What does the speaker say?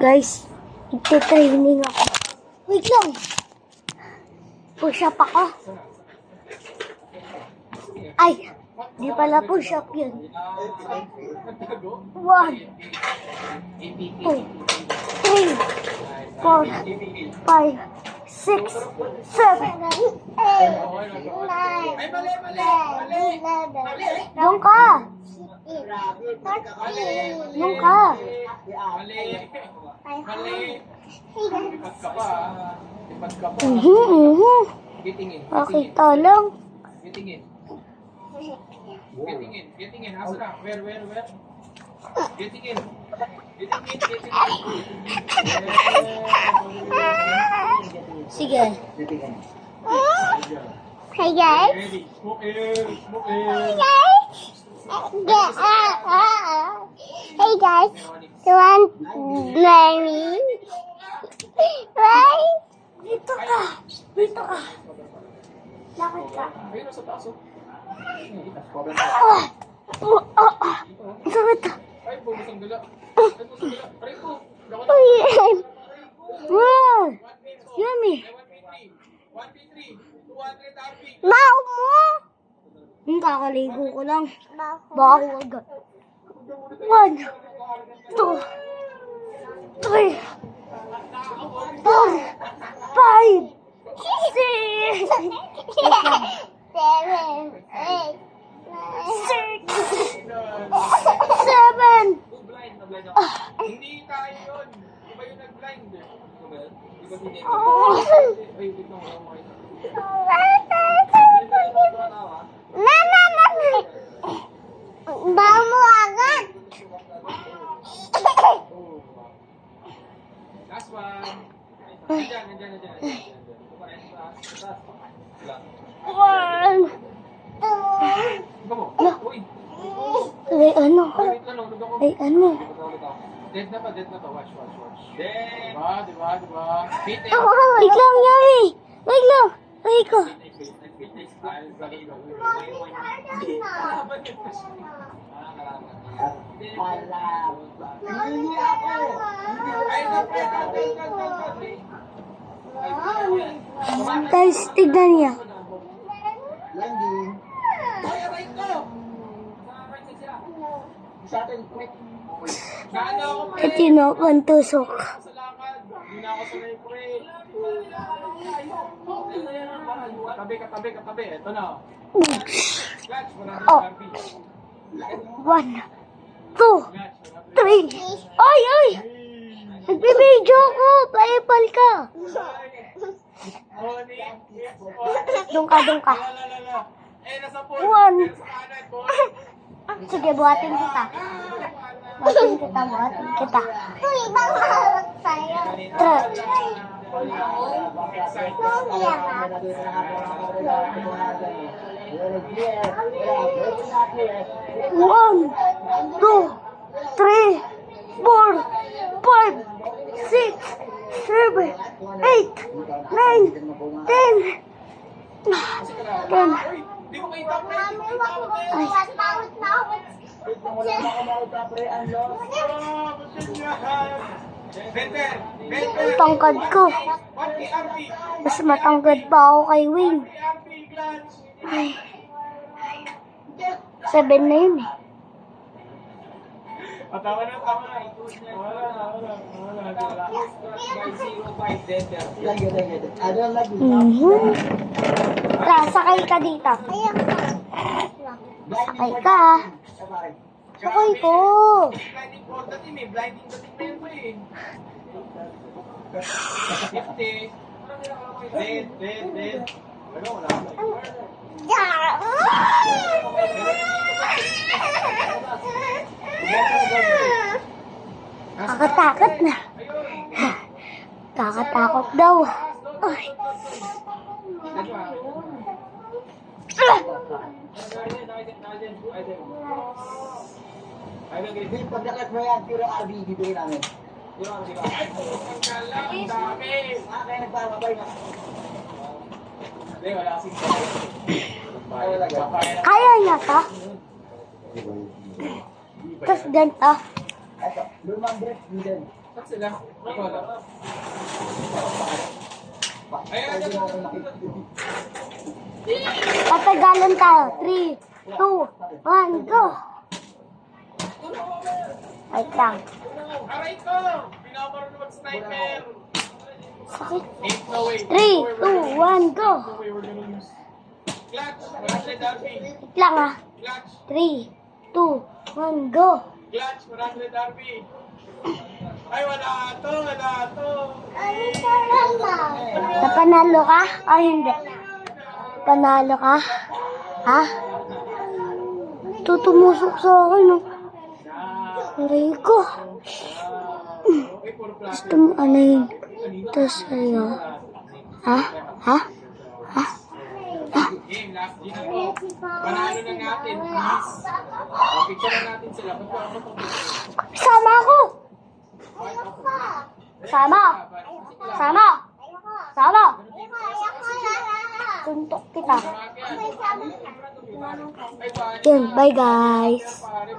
Guys, nagtitraining ako. Wait lang. Push up ako. Ay, di pala push up yun. 1, 2, 3, 4, 5, 6, 7, 8, 9, 10. Doon ka. Doon ka. Pakita lang. Getting in. Asa na? Where? Getting in. Sige. Hey guys. Hey guys. You want Mary? Right? Dito ka. Lakad ka. Sakit. Wow! Yummy! Baho mo! Kakaligo ko lang. Baho agad. 1, 2, 3, 4, 5, 6, 7, 8, 6, 7. Hindi tayo yun. Iba yung nag-blind. Baho mo agad. Last one. Nandiyan. 1, 2. Ay, ano? Dead na to. Watch. Dead. Diba? Wait lang, Yami. Wait lang. Wait ko. Guys, tignan niya. Landing. Sa atin, quick. Ito yun o, pantusok. Hindi na ako sanay quick. Katabi. Ito na. Oh. 1, 2, 3. Ay! Nagbibidyo ko. Paipal ka. Doon ka. 1. Sige, buhatin kita. Buhatin kita. Uy, bang hawak sa'yo. 1, 2, 3, 4, 5, 6, 7, 8, 9, 10. 10. Tangkad ko. Mas matangkad pa ako kay Wayne. Ay. 7 na yun eh. Tama na. Sakay ka dito. Sakay ka. Sakay ko. Blinding po dating eh. Blinding dating na yun eh. 50. Dead. Wala ka. Kakatakot na. Kakatakot daw. Ay. Pagdakat mo yan, puro RV dito namin. Ang dami. Kaya nagpapabay na. Hindi, wala kasing Kaya niya to? Tapos ganito. Lumang break din. Saan sila? Wala. Ayan, Tatagalan tayo. 3, 2, 1, go! Wait lang. aray ko! Pinaparoon mag-sniper! Sakit. Ain't no way. 3, 2, 1, go! No way we're gonna lose. Clutch! 100 RP. Wait lang ah. Clutch! 3, 2, 1, go! Clutch! 100 RP. Ay, wala to! Wala to! Napanalo ka? O hindi? Panalo ka? Ha? Tutumusok sa akin, no? Aray ko. Gusto mo ano yun? Ito sa'yo. Ha? Ha? Ha? Ha? Game, last game na to. Panalo na natin, please. Picture na natin sila. Ba't ba ako to? Sama ako! Sama! Sama! Sama! Tuntok kita. Ay, bye. Yun, bye guys. Pare.